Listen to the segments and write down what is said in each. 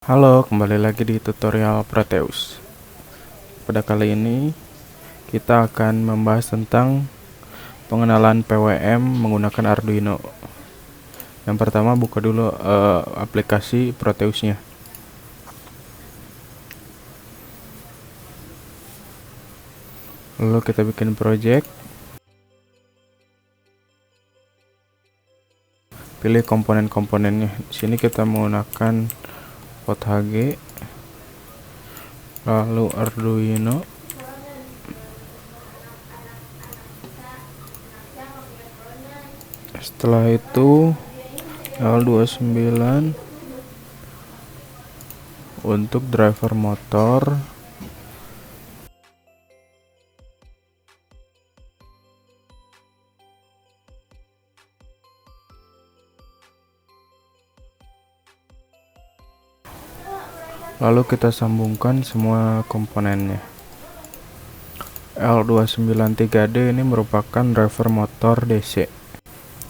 Halo, kembali lagi di tutorial Proteus. Pada kali ini kita akan membahas tentang pengenalan PWM menggunakan Arduino. Yang pertama buka dulu aplikasi Proteusnya. Lalu kita bikin project. Pilih komponen-komponennya. Di sini kita menggunakan POTHG, lalu Arduino. Setelah itu L29 untuk driver motor. Lalu kita sambungkan semua komponennya. L293D ini merupakan driver motor DC.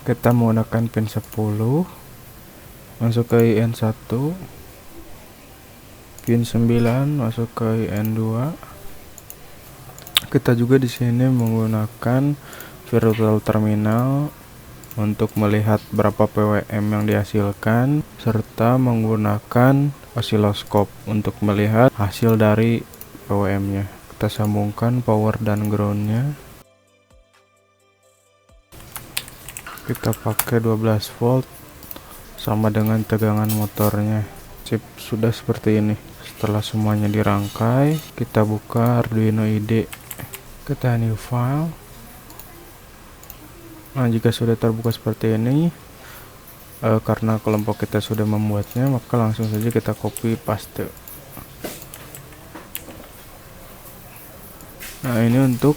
Kita menggunakan pin 10, masuk ke IN1, pin 9 masuk ke IN2. Kita juga di sini menggunakan virtual terminal untuk melihat berapa PWM yang dihasilkan, serta menggunakan osiloskop untuk melihat hasil dari PWM-nya. Kita sambungkan power dan ground-nya. Kita pakai 12 volt sama dengan tegangan motornya. Chip sudah seperti ini. Setelah semuanya dirangkai, kita buka Arduino IDE. Kita new file. Nah, jika sudah terbuka seperti ini, karena kelompok kita sudah membuatnya, maka langsung saja kita copy paste. Nah, ini untuk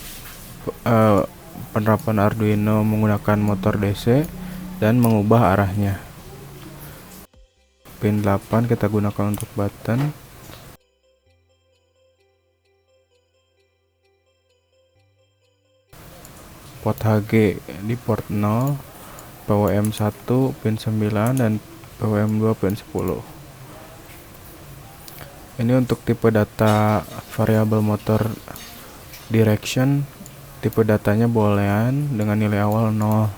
penerapan Arduino menggunakan motor DC dan mengubah arahnya. Pin 8 kita gunakan untuk button. Port HG di port 0, PWM1 pin 9 dan PWM2 pin 10. Ini untuk tipe data variabel motor direction, tipe datanya boolean dengan nilai awal 0.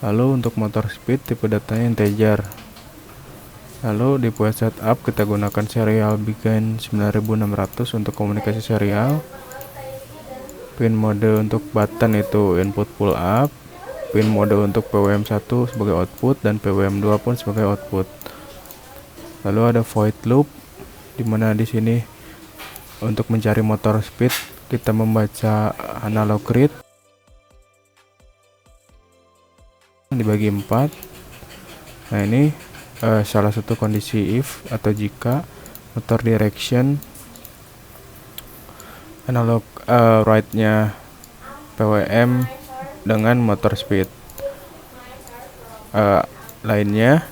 Lalu untuk motor speed tipe datanya integer. Lalu di buat setup kita gunakan serial begin 9600 untuk komunikasi serial. Pin mode untuk button itu input pull up, pin mode untuk PWM1 sebagai output dan PWM2 pun sebagai output. Lalu ada void loop, dimana di sini untuk mencari motor speed kita membaca analog read dibagi 4. Nah, ini salah satu kondisi if atau jika motor direction analog write-nya PWM dengan motor speed. Lainnya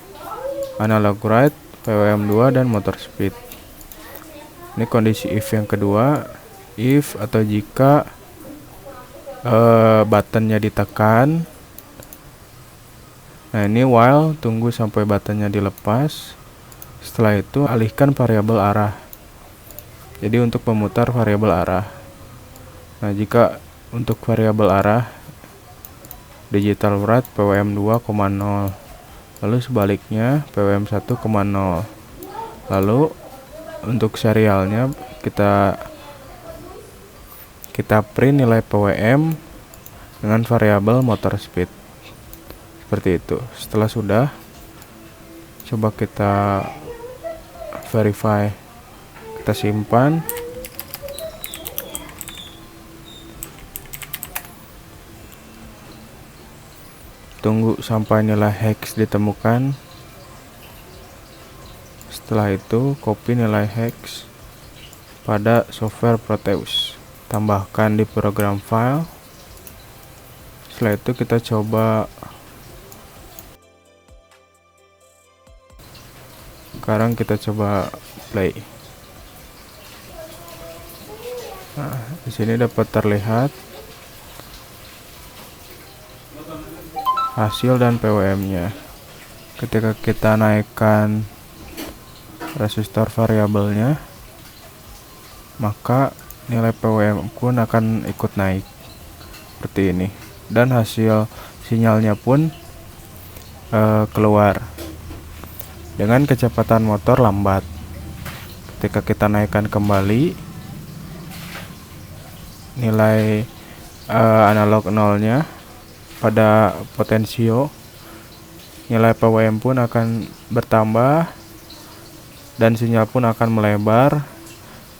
analog write PWM2 dan motor speed. Ini kondisi if yang kedua, if atau jika buttonnya ditekan. Nah, ini while, tunggu sampai buttonnya dilepas. Setelah itu alihkan variabel arah. Jadi untuk memutar variabel arah. Nah, jika untuk variabel arah digital write PWM2, 0. Lalu sebaliknya PWM1, 0. Lalu untuk serialnya kita print nilai PWM dengan variabel motor speed. Seperti itu. Setelah sudah, coba kita verify. Kita simpan. Tunggu sampai nilai hex ditemukan. Setelah itu copy nilai hex pada software Proteus, tambahkan di program file. Setelah itu kita coba. Sekarang kita coba play. Nah, di sini dapat terlihat hasil dan PWM-nya. Ketika kita naikkan resistor variabelnya, maka nilai PWM pun akan ikut naik seperti ini, dan hasil sinyalnya pun keluar dengan kecepatan motor lambat. Ketika kita naikkan kembali nilai analog nolnya pada potensio, nilai PWM pun akan bertambah dan sinyal pun akan melebar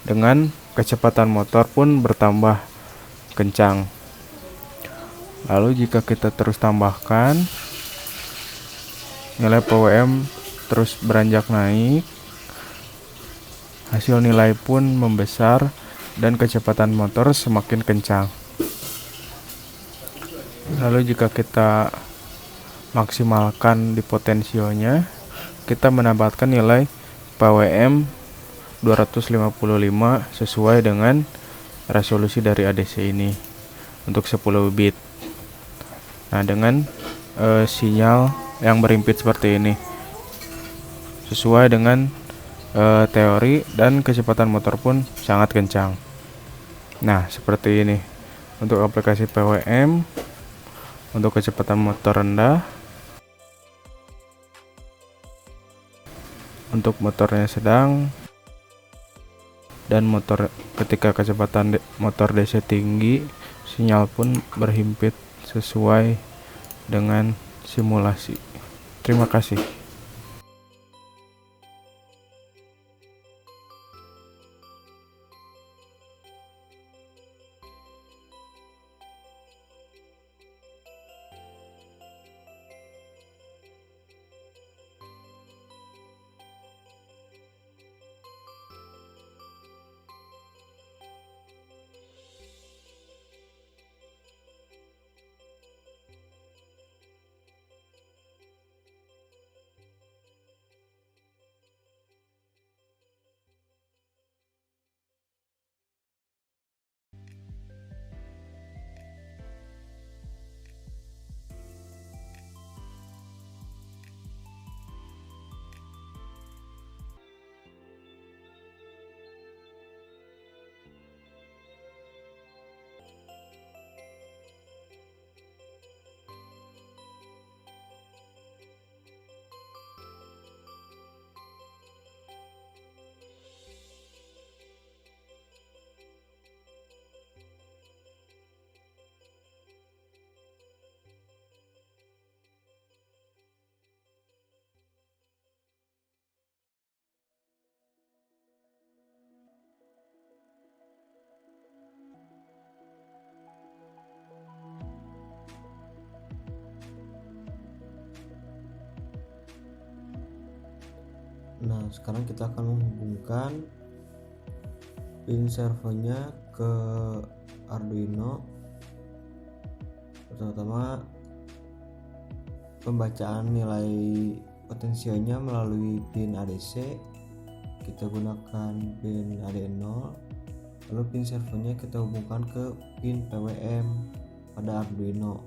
dengan kecepatan motor pun bertambah kencang. Lalu jika kita terus tambahkan, nilai PWM terus beranjak naik, hasil nilai pun membesar dan kecepatan motor semakin kencang. Lalu jika kita maksimalkan di potensionya, kita mendapatkan nilai PWM 255 sesuai dengan resolusi dari ADC ini untuk 10 bit. Nah, dengan sinyal yang berimpit seperti ini sesuai dengan teori, dan kecepatan motor pun sangat kencang. Nah, seperti ini untuk aplikasi PWM untuk kecepatan motor rendah. Untuk motornya sedang, dan motor ketika kecepatan motor DC tinggi, sinyal pun berhimpit sesuai dengan simulasi. Terima kasih. Nah, sekarang kita akan menghubungkan pin servonya ke Arduino. Pertama, pembacaan nilai potensionya melalui pin ADC. Kita gunakan pin AD0. Lalu pin servonya kita hubungkan ke pin PWM pada Arduino.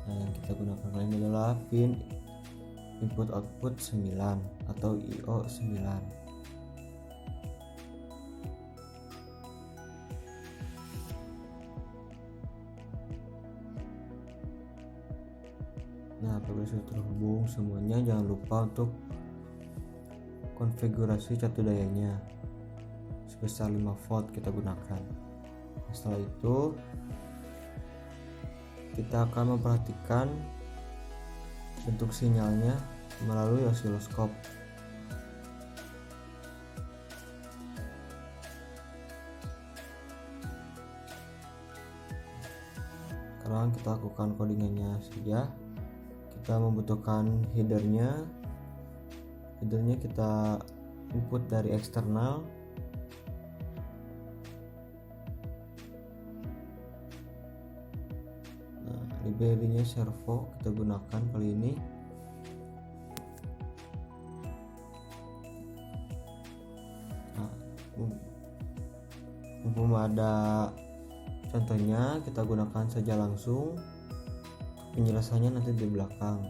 Nah, yang kita gunakan kali ini adalah pin input output 9 atau IO9. Nah, apabila sudah terhubung semuanya, jangan lupa untuk konfigurasi catu dayanya sebesar 5 volt kita gunakan. Setelah itu kita akan memperhatikan bentuk sinyalnya melalui osiloskop. Sekarang kita lakukan codingannya saja. Kita membutuhkan headernya kita input dari eksternal. Libelnya servo kita gunakan kali ini. Nah, mumpung ada contohnya, kita gunakan saja langsung. Penjelasannya nanti di belakang.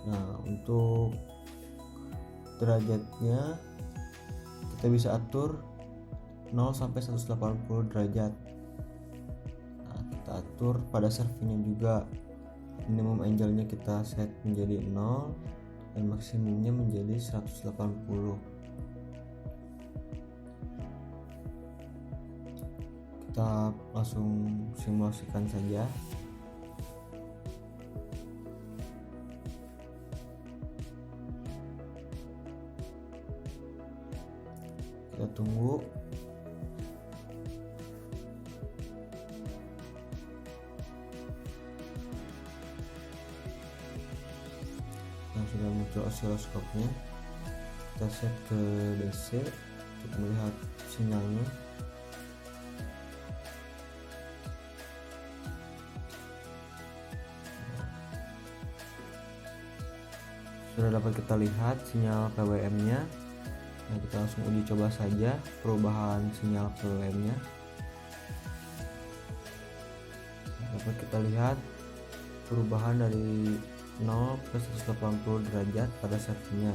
Nah, Untuk derajatnya kita bisa atur 0 sampai 180 derajat. Nah, kita atur pada servernya juga. Minimum angle-nya kita set menjadi 0 dan maksimumnya menjadi 180. Kita langsung simulasikan saja. Kita tunggu. Nah, sudah muncul osiloskopnya. Kita set ke DC untuk melihat sinyalnya. Sudah dapat kita lihat sinyal PWM-nya. Nah, kita langsung uji coba saja perubahan sinyal PWM-nya. Dapat kita lihat perubahan dari 0 ke 180 derajat pada servernya.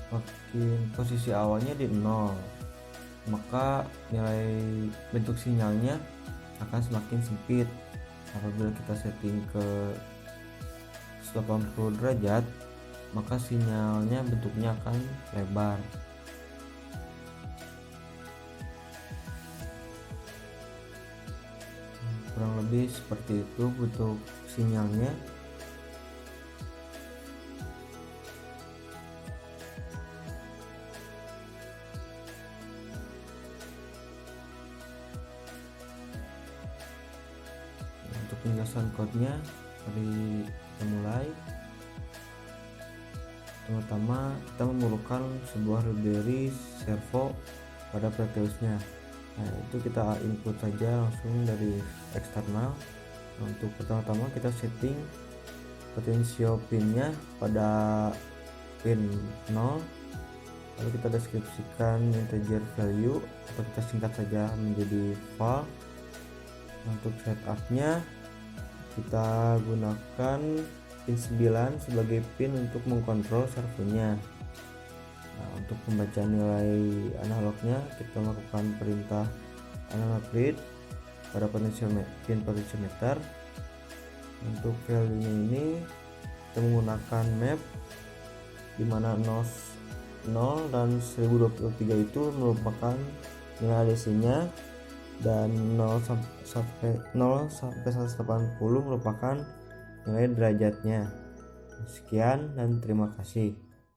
Makin posisi awalnya di 0, maka nilai bentuk sinyalnya akan semakin sempit. Apabila kita setting ke 180 derajat, maka sinyalnya bentuknya akan lebar. Kurang lebih seperti itu bentuk sinyalnya. Untuk penjelasan kodenya, mari kita mulai. Pertama, kita memerlukan sebuah library servo pada Proteusnya. Nah, itu kita input saja langsung dari eksternal. Nah, untuk pertama-tama kita setting potensio pinnya pada pin 0, lalu kita deskripsikan integer value atau kita singkat saja menjadi val. Untuk setupnya kita gunakan pin 9 sebagai pin untuk mengkontrol servonya. Nah, untuk pembacaan nilai analognya kita lakukan perintah analog read pada pin potentiometer. Untuk value ini kita menggunakan map dimana 0 dan 1023 itu merupakan nilai ADC-nya dan 0 sampai 180 merupakan nilai derajatnya. Sekian dan terima kasih.